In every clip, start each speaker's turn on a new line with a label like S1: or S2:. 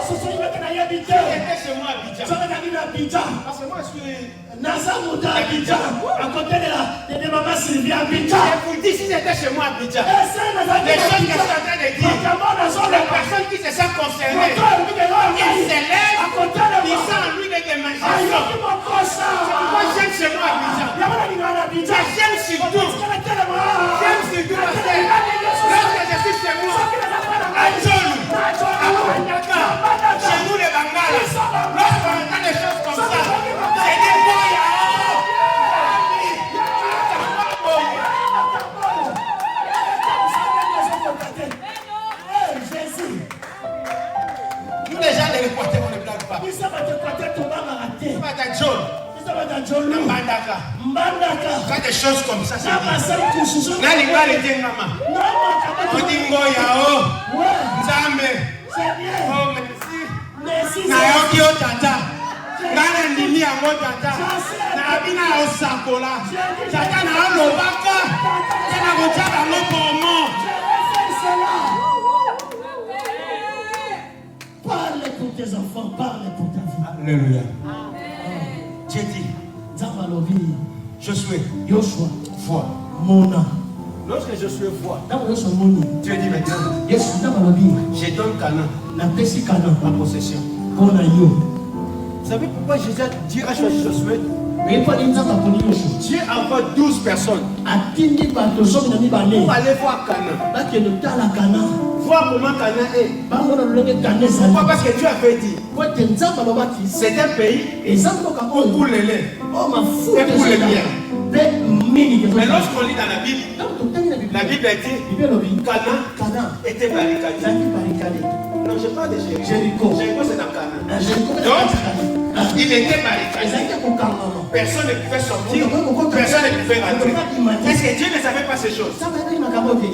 S1: J'étais chez moi à Abidjan. Parce que moi je suis... Abidjan. À côté de maman Sylvie à Abidjan. Et vous dites, si j'étais chez moi à Abidjan, les choses que je suis en train de dire, les personnes qui se sont concernées, ils s'élèvent, ils sont en lui de démangeation. C'est pourquoi j'aime chez moi à Abidjan. J'aime surtout parce que lorsque je suis chez moi, à Djolu, à Ouandaka, chez nous les Bangala, lorsqu'on entend des choses comme ça, c'est des boya. Nous les gens les reporters, on ne blague pas. Quand des choses comme ça, c'est dit. On dit Ngoyao, Nzambe, oh merci. Nayoki o tata, Nana ndimi yango tata, Nabina o sakola, tata na lobaka, tena kochaka lokomo.
S2: Parle pour tes enfants, parle pour ta vie.
S1: Alléluia. Dieu dit,
S2: Joshua,
S1: foi.
S2: Mona.
S1: Lorsque je suis foi,
S2: Dieu
S1: dit maintenant, je donne Canaan, ma possession. Vous savez pourquoi Dieu a choisi Josué? Dieu envoie 12 personnes pour aller voir Canaan. Voir comment Canaan est. Pourquoi? Parce que Dieu avait dit, c'est un pays où coule le lait et coule le miel. Mais lorsqu'on lit dans la Bible dit Canaan était barricadé. Non, je parle de Jéricho. Jéricho, c'est dans Canaan. Donc, il était barricadé. Personne ne pouvait sortir. Personne ne pouvait rentrer. Est-ce que Dieu ne savait pas ces choses?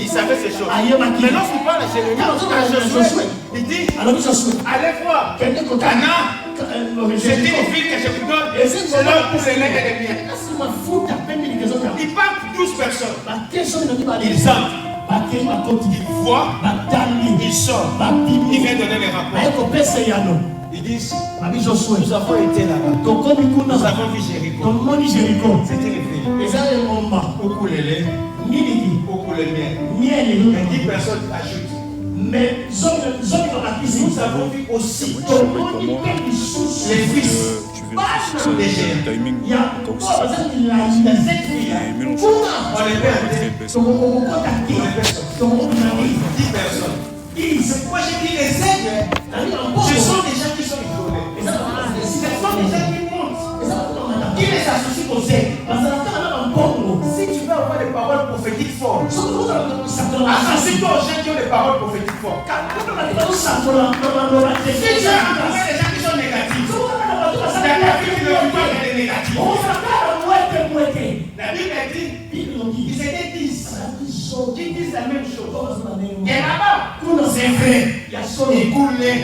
S1: Il savait ces choses. Mais lorsqu'on parle de Jérémie, il dit, allez voir Canaan. C'est une ville que je vous donne. C'est là pour les lèvres et les miens. Il parle pour 12 personnes. Ils entrent. Il voit. Il sort. Il vient donner les rapports. Ils disent, nous avons été là-bas. Nous avons vu Jéricho. C'était une ville. Où coule le lait. Où coule le miel. Et 10 personnes ajoutent.
S2: Mais
S1: nous avons vu aussi les fils des géants. Il y a on les met à 10 personnes. C'est pourquoi j'ai dit les aigles, ce sont des gens qui sont isolés. Ce sont des gens qui montent. Qui les associent aux aigles? Si tu veux avoir des paroles prophétiques fortes, associe-toi aux gens qui ont des paroles prophétiques fortes. Si tu veux envoyer des gens qui sont négatifs, c'est la Bible qui leur parle des négatifs. La Bible dit, ils étaient 10 qui disent la même chose. Et là-bas, c'est vrai, il coule les,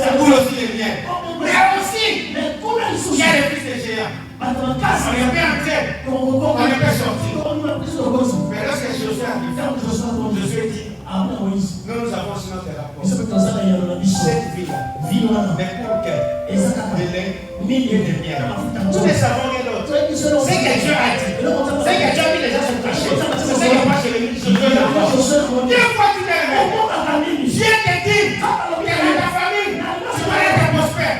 S1: ça coule aussi les miens. Mais aussi, il y a les fils des géants. On est bien entré, on est bien sorti. Mais lorsque Josué arrive, Josué dit, nous avons sur notre rapport cette ville, mais pour quel? De lait et de miel. Nous ne savons rien d'autre. C'est que Dieu a dit. C'est que Dieu a mis les gens se cacher. C'est ce qui va chez les ministres. Dieu fois tu l'aimes. Dieu te dit, il y a ta famille, tu vas être prospère.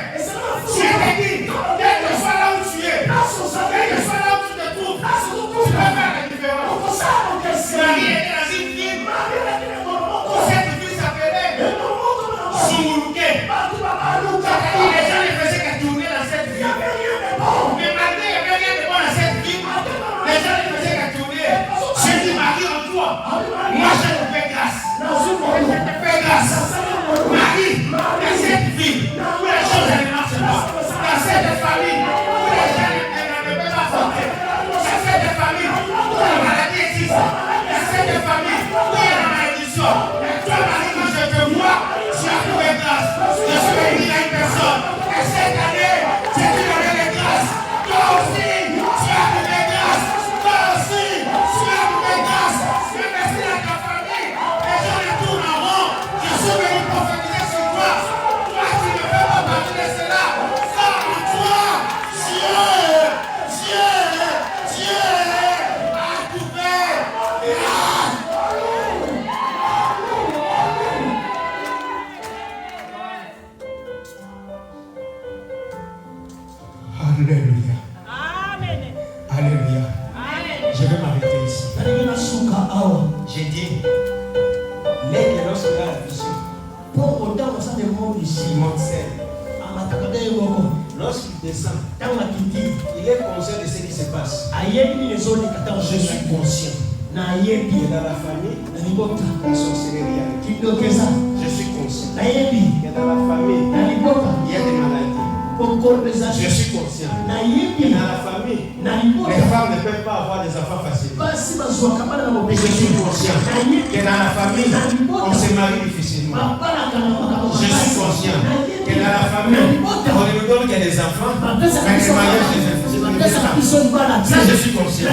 S1: Dieu te dit, quel que soit là où tu es, quel que soit là où tu te trouves, tu vas faire la différence. Marie était dans une ville. Cette ville s'appelait Sumuruke. Les gens ne faisaient qu'à tourner dans cette ville. Mais malgré qu'il n'y avait rien de bon dans cette ville, les Alléluia.
S3: Amen.
S1: Alléluia. Je vais m'arrêter ici. J'ai dit, l'aigle lorsqu'il a la vision, il monte seul. Lorsqu'il descend, il est conscient de ce qui se passe. Je suis conscient. Et dans la famille, la sorcellerie. Je suis conscient. Et dans la famille, il y a des maladies. Je suis conscient. Et dans la famille, les femmes ne peuvent pas avoir des enfants faciles. Je suis conscient. Et dans la famille, on se marie difficilement. Je suis conscient. Et dans la famille, on nous donne qu'il y a des enfants, mais le mariage des enfants. Ça, je suis conscient.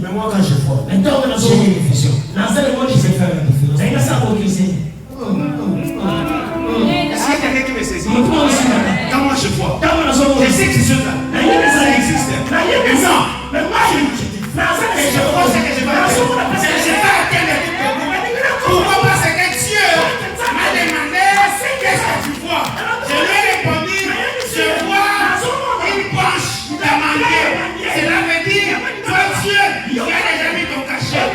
S1: Mais moi, quand je vois, j'ai une vision. Je vais faire la différence. Est-ce qu'il y a quelqu'un qui me saisit? Quand moi je vois, je sais que ces choses-là, ça existe. Mais moi, je dis, je vois ce que je vois. Je ne vais pas atteindre les trucs. Pourquoi? Parce que Dieu m'a demandé qu'est-ce que tu vois. Je lui ai répondu, je vois une branche d'amande. Cela veut dire, toi Dieu, tu as déjà mis ton cachet.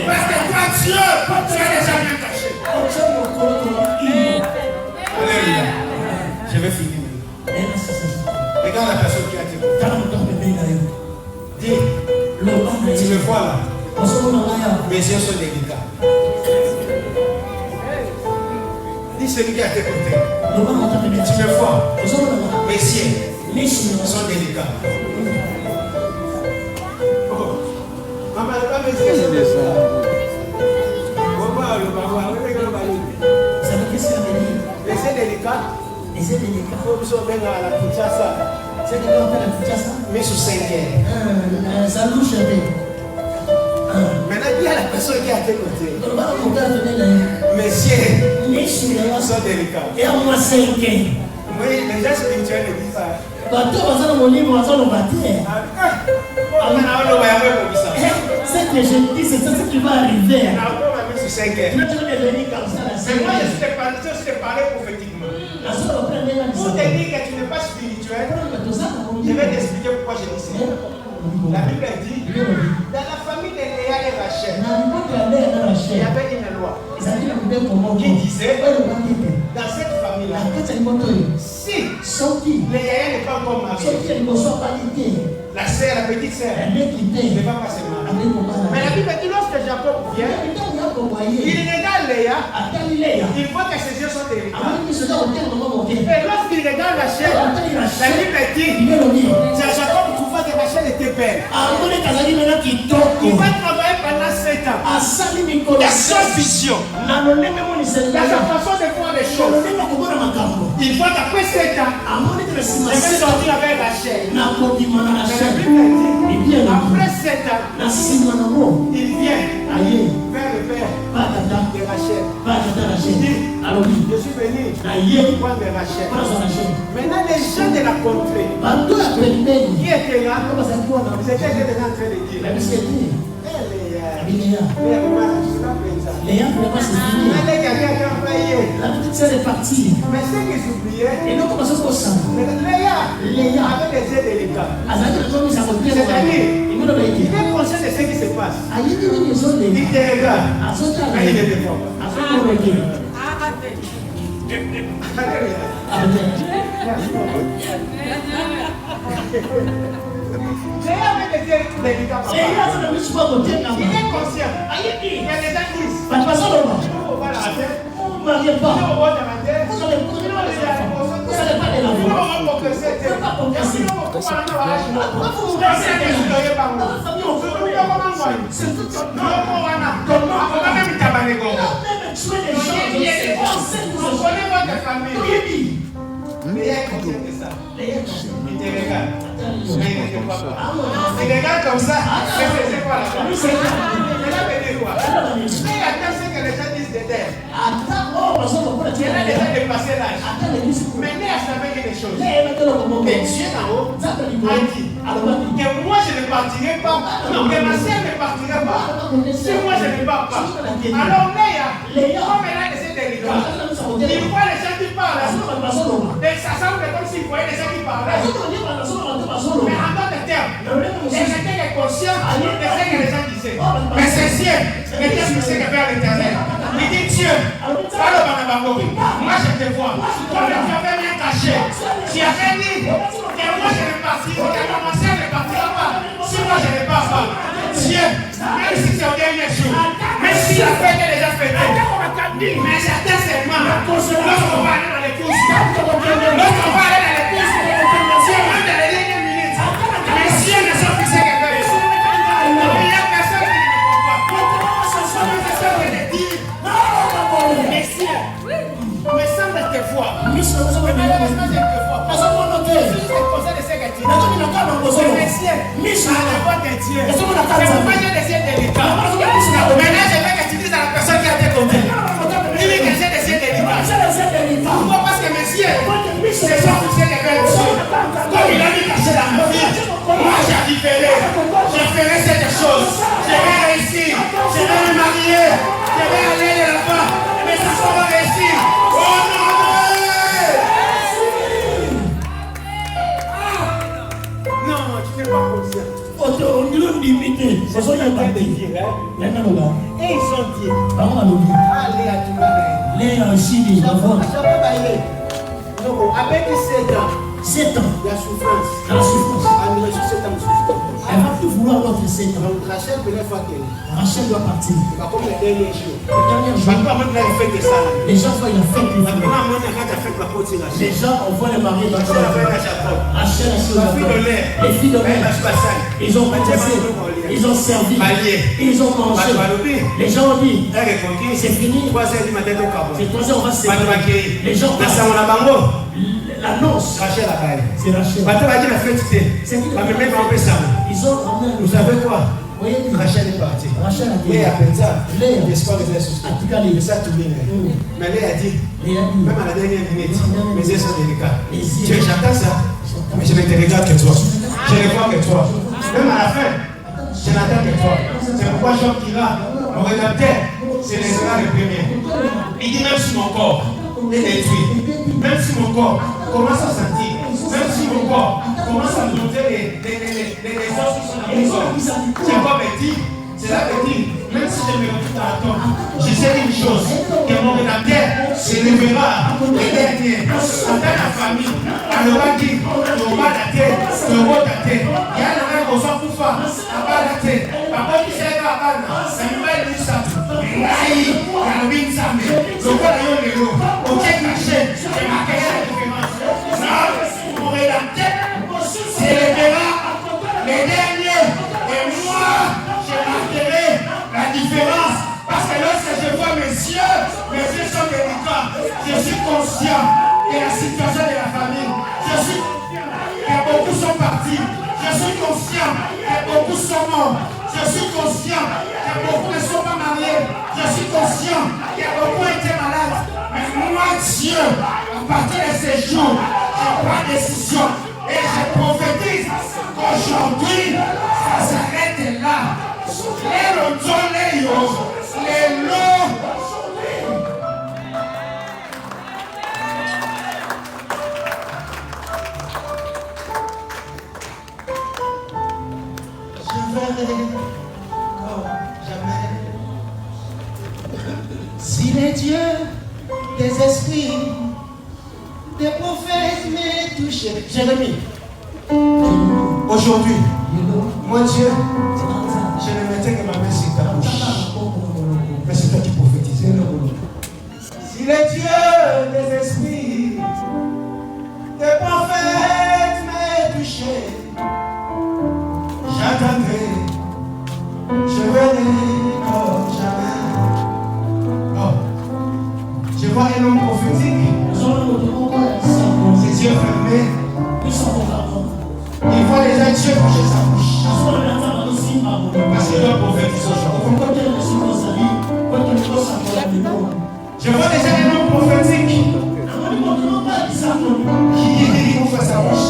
S1: Parce que toi Dieu, tu as déjà bien caché. Alléluia. Je vais finir. Regarde la personne qui a été. Dis, tu me vois là. Mes yeux sont délicats. Dis celui qui a été côté. Tu me vois. Mes yeux sont délicats. C'est délicat. C'est délicat. Faut que vous soyez à la Kinshasa. C'est que l'on fait la Kinshasa. Mais sous 5 heures. Ça louche un peu. Maintenant, il y a la personne qui a été côté. Messieurs, sont délicats. Et à moi 5 heures. Oui, les gens spirituels ne disent pas.
S2: Ce que je dis, c'est ce qui va arriver.
S1: Mais moi, je suis parlé prophétiquement. Pour te dire que tu n'es pas spirituel, je vais t'expliquer pourquoi je dis ça. La Bible dit, dans la famille de Léa et Rachel, il y avait une loi qui disait, dans cette famille-là, si Léa n'est pas encore mariée, la sœur, la petite sœur, ne va pas se marier. Mais la Bible dit, lorsque Jacob vient, il regarde Léa, il voit que ses yeux sont délicats. Et lorsqu'il regarde Rachel, la Bible dit, c'est Jacob qui voit que Rachel était belle. Il va travailler pendant 7 ans. La seule vision, la façon de voir les choses. Il voit qu'après 7 ans, il va sortir avec Rachel. Après 7 ans, il vient vers le père de Rachel. Il dit, je suis venu prendre Rachel. Maintenant, les gens de la contrée qui étaient là, c'était en train de dire,
S2: Léa ne pouvait pas se finir. La petite sœur est partie.
S1: Mais ce qu'ils oubliaient,
S2: et donc, comment ça se passe?
S1: Léa avait des yeux délicats. C'est-à-dire, il est conscient de ce qui se passe. Il te regarde. Mais il ne te voit pas. Léa avait des yeux délicats. Il est conscient. Il y a des gens qui disent, on va la tête.
S2: Vous ne mariez pas.
S1: Vous n'allez pas
S2: de la voix. Vous ne pouvez pas progresser. Pourquoi vous vous laissez c'est tout ça. Non, même tuer les gens.
S1: On connaît votre famille. Léa est conscient de ça. Il te regarde. Mais il ne te voit pas. Il regarde comme ça. C'est quoi la famille? C'est là que tu vois. Mais attends ce que les gens disent de terre. Il a déjà dépassé l'âge. Mais Léa savait quelque chose. Que Dieu en haut a dit que moi je ne partirai pas. Non, mais ma sœur ne partirait pas. Si moi je ne pars pas. Alors Léa, comme elle a laissé des regards, il voit les gens qui parlent. Et ça semble comme s'il voyait les gens qui parlaient. Mais en d'autres termes, les gens qui sont conscients de ce que les gens disaient. Mais c'est Dieu. Mais qu'est-ce que c'est que faire l'Éternel? Il dit Dieu, moi je te vois. Toi tu avais bien caché. Tu avais dit que moi je ne partirai pas, que ma soeur ne partira pas. Si moi je ne pars pas, Dieu, même si c'est au dernier jour, même si la fête est déjà fêtée, mais certains seulement, lorsqu'on va aller dans les courses, lorsqu'on va aller dans les courses, Dieu même dans les dernières minutes, mais Dieu ne sont fixés que vers les choses. Il n'y a personne qui ne comprend pas. C'est ça que je dis. Messieurs, mais sans te voir, malheureusement je te vois. Je suis composé de ce que tu dis. Messieurs, je ne vois que Dieu. C'est pourquoi j'ai décidé de l'état. Maintenant je veux que tu dises à la personne qui a été comptée. Dis-lui que j'ai décidé de l'état. Pourquoi? Parce que messieurs, c'est ça que c'est que Dieu. Comme il a mis caché dans ma vie, moi j'arriverai. Je ferai cette chose. Je vais réussir. Je vais me marier. Je vais aller de là-bas. Mais ça va réussir. Oh non! Non, tu n'es pas conscient. Et ils sont dit. Allez à tout le monde. Avec 7 ans.
S2: 7 ans.
S1: Il y a souffrance.
S2: La souffrance.
S1: Elle reçu 7 ans de souffrance.
S2: Elle va plus vouloir l'autre 7 ans.
S1: Donc Rachel, première fois qu'elle.
S2: Rachel doit partir.
S1: Il va comme le dernier jour.
S2: Le dernier jour. Les gens voient la fête. Les gens, on voit les mariés dans le Rachel a su les filles de l'air. Ils ont commencé. Ils ont servi. Ils ont mangé. Les gens ont dit c'est fini. C'est 3 heures, on va se séparer. Les gens l'annonce. C'est Rachel. Ils ont ramené.
S1: Vous savez quoi?
S2: Oui,
S1: Rachel est partie.
S2: Rachel a dit.
S1: Léa a pensé.
S2: Léa.
S1: L'espoir de ses
S2: En tout cas, les
S1: ça tout bien. Mais Léa a dit, même à la dernière minute, mes yeux sont délicats. J'attends ça, mais je ne te regarde que toi. Je ne vois que toi. Même à la fin, je n'attends que toi. C'est pourquoi Job dira, mon rédempteur, c'est les le premier. Il dit même si mon corps est détruit, même si mon corps commence à sentir, même si mon corps commence à monter les os qui sont dans mon corps, c'est pas bêtise. Cela veut dire, même si je me retrouve dans la tombe, je sais une chose, que mon rédempteur se lèvera le dernier. Dans la famille, on aura dit, on va la tête, on va la tête. Il y a un homme qui s'en fout pas, on va la tête. Papa qui s'est pas à la ça me va le ça. Aïe, on a mis ça, mais je vois le héros. Ok, caché, je marquerai la différence. Non, mon rédempteur se lèvera le dernier. Et moi, je marquerai la différence. Parce que lorsque je vois mes yeux sont délicats. Je suis conscient de la situation de la famille. Je suis conscient que beaucoup sont partis. Je suis conscient que beaucoup sont morts. Je suis conscient que beaucoup ne sont pas mariés. Je suis conscient que beaucoup étaient malades. Mais moi, Dieu, à partir de ces jours, je prends décision et je prophétise qu'aujourd'hui, ça s'arrête là. Les je verrai comme jamais. Si les dieux des esprits, des prophètes m'aient touché. Jérémie, aujourd'hui, mon Dieu, je ne mettais que ma main sur ta bouche. Mais c'est toi qui prophétisais. Si les dieux des esprits, des prophètes m'aient touché, j'attendrai, je verrai comme jamais. Oh, je vois un homme prophétique. Ses yeux fermés. Il voit déjà Dieu bouger sa bouche. Parce qu'il doit prophétiser aujourd'hui. Je vois déjà un homme prophétique qui ouvre sa bouche.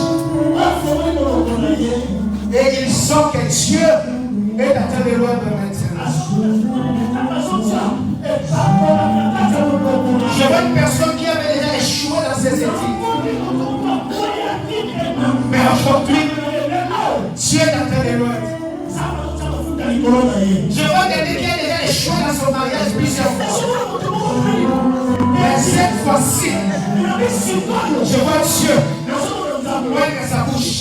S1: Et il sort. sens que Dieu est en train de loin de maintenant. Je vois une personne qui avait déjà échoué dans ses études. Mais aujourd'hui, Dieu est en train de loin. Je vois quelqu'un qui a déjà échoué dans son mariage plusieurs fois. Mais cette fois-ci, je vois Dieu ouvrir sa bouche.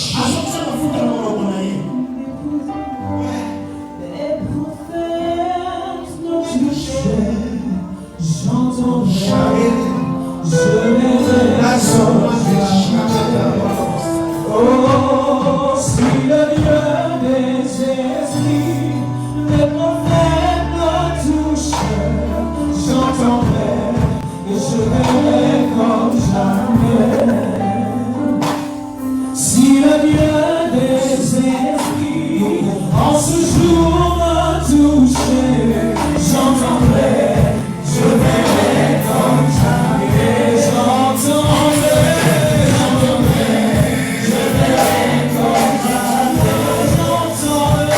S3: J'entends la oh, si le Dieu des esprits, les prophètes me touchent, j'entendrai et je verrai comme jamais. Si le Dieu des esprits, en ce jour me touche, j'entendrai, je verrai comme jamais. J'entendrai, je verrai comme jamais. J'entendrai,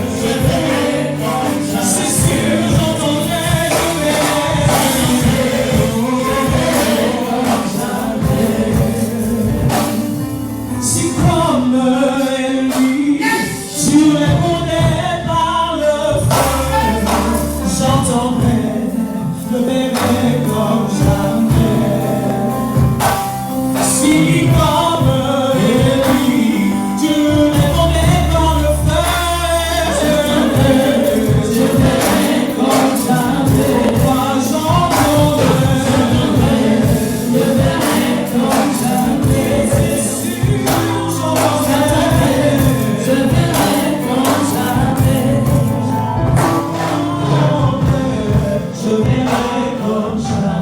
S3: je verrai comme jamais. C'est sûr, j'entendrai, je verrai comme jamais. Si comme Élie, tu répondais par le feu, j'entendrai, je verrai comme jamais. Si comme Élie, tu répondais par le feu, je verrai comme jamais. Moi j'entendrai, je verrai comme jamais. C'est sûr, j'entendrai, je verrai comme jamais. Je verrai comme jamais.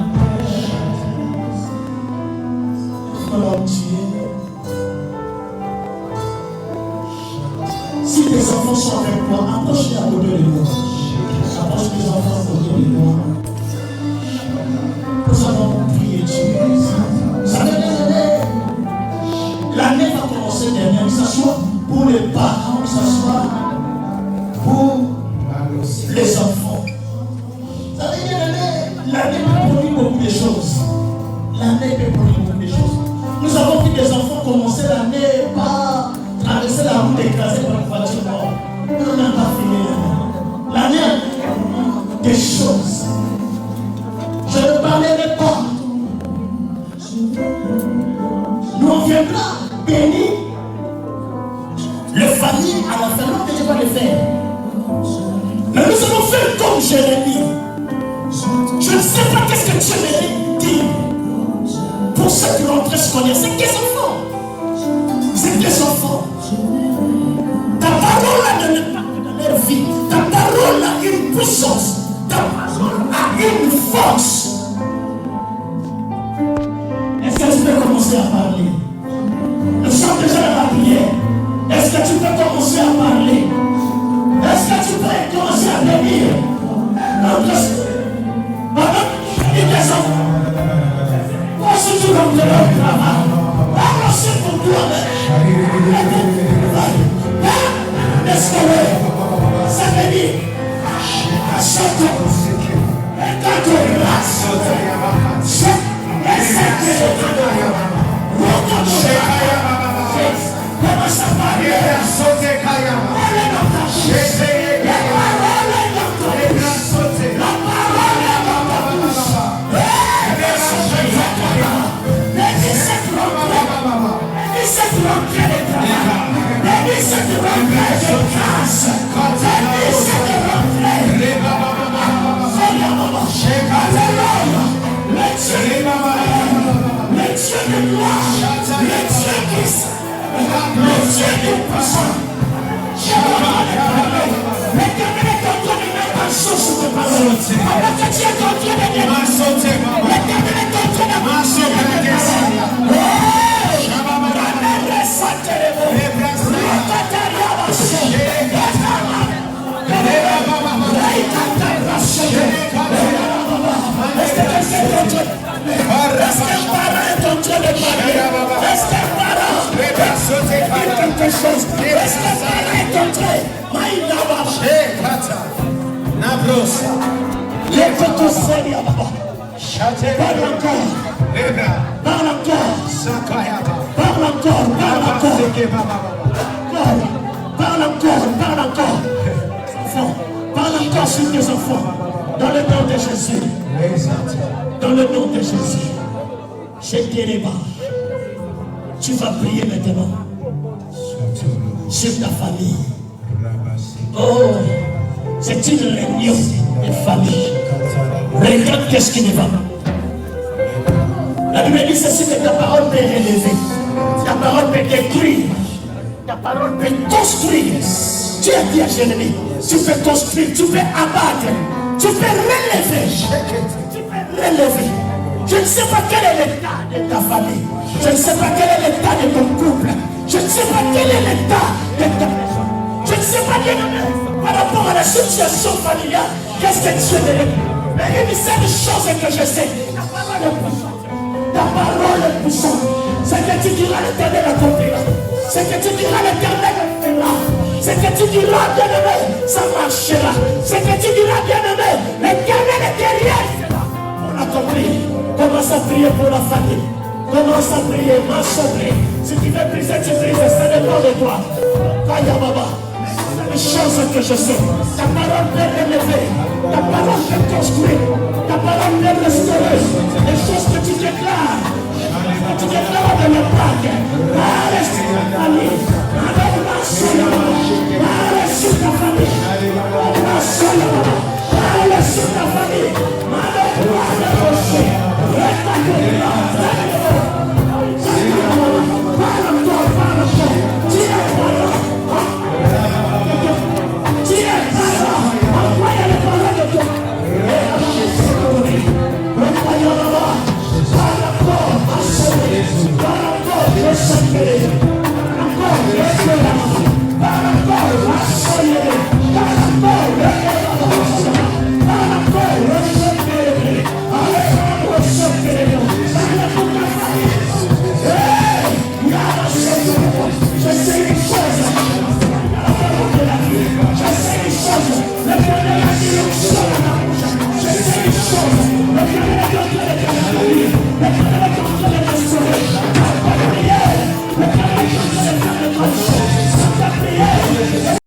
S2: Alors Dieu, si tes enfants sont avec moi, approche-les à côté de moi. Approche tes enfants à côté de moi. Nous allons prier Dieu. Ça l'année va commencer dernière, que ce soit pour les parents, que ce soit pour les enfants. Ça veut dire l'année peut produire beaucoup de choses. L'année peut produire beaucoup de choses. Nous avons vu des enfants commencer l'année par traverser la route écrasée par une voiture morte. Nous n'avons pas fini l'année. L'année a des choses. Je ne parlerai pas. Nous on viendra bénir les familles à la famille que je vais le faire. Mais nous allons faire comme Jérémie. Je ne sais pas qu'est-ce que Dieu me dit. Pour ceux qui rentrent scolaire, c'est des enfants. C'est des enfants. Ta parole a un impact dans leur vie. Ta parole a une puissance. Ta parole a une force. Est-ce que tu peux commencer à parler? Nous sommes déjà dans la prière. Est-ce que tu peux commencer à parler? Est-ce que tu peux commencer à bénir? Des enfants. Si tu rentres dans le travail, avancez pour toi. Est-ce que ça veut dire commence à parler. Est-ce qu'un parent est en train de parler? Est-ce qu'un parent quelque chose. Est-ce que Dieu est entré? Maïdaba.
S3: Nabrosa.
S2: Les photos Seigneur. Parle encore. Parle encore. Parle encore. Parle encore. Parle encore. Parle encore. Enfants. Parle encore sur tes enfants. Dans le nom de Jésus. Dans le nom de Jésus. Je t'ai les bas. Tu vas prier maintenant sur ta famille. Oh, c'est une réunion de famille. Regarde qu'est-ce qui ne va pas. La Bible dit ceci que ta parole peut relever. Ta parole peut détruire. Ta parole peut construire. Tu as dit à Jérémie, tu peux construire, tu peux abattre, tu peux relever. Tu peux relever. Je ne sais pas quel est l'état de ta famille. Je ne sais pas quel est l'état de ton couple. Je ne sais pas quel est l'état de ta maison. Je ne sais pas quel est par rapport à la situation familiale. Qu'est-ce que tu es devenu? Mais une seule chose que je sais, ta parole est puissante. Ta parole est puissante. Ce que tu diras, l'Éternel accomplira. Ce que tu diras, l'Éternel fera. Ce que tu diras, bien-aimé, ça marchera. Ce que tu diras, bien-aimé, l'Éternel est derrière. Pour l'accomplir. Commence à prier pour la famille. Commence à prier, marche à prier. Si tu veux briser, tu brises, ça dépend de toi. Kaya Baba. C'est les choses que je sais. Ta parole peut relever. Ta parole peut construire. Ta parole peut restaurer. Les choses que tu déclares. Que tu déclares de la Pâque. Reste sur ta famille. Reste sur ta famille. Reste sur ta famille. Reste sur ta famille. Je sais une chose.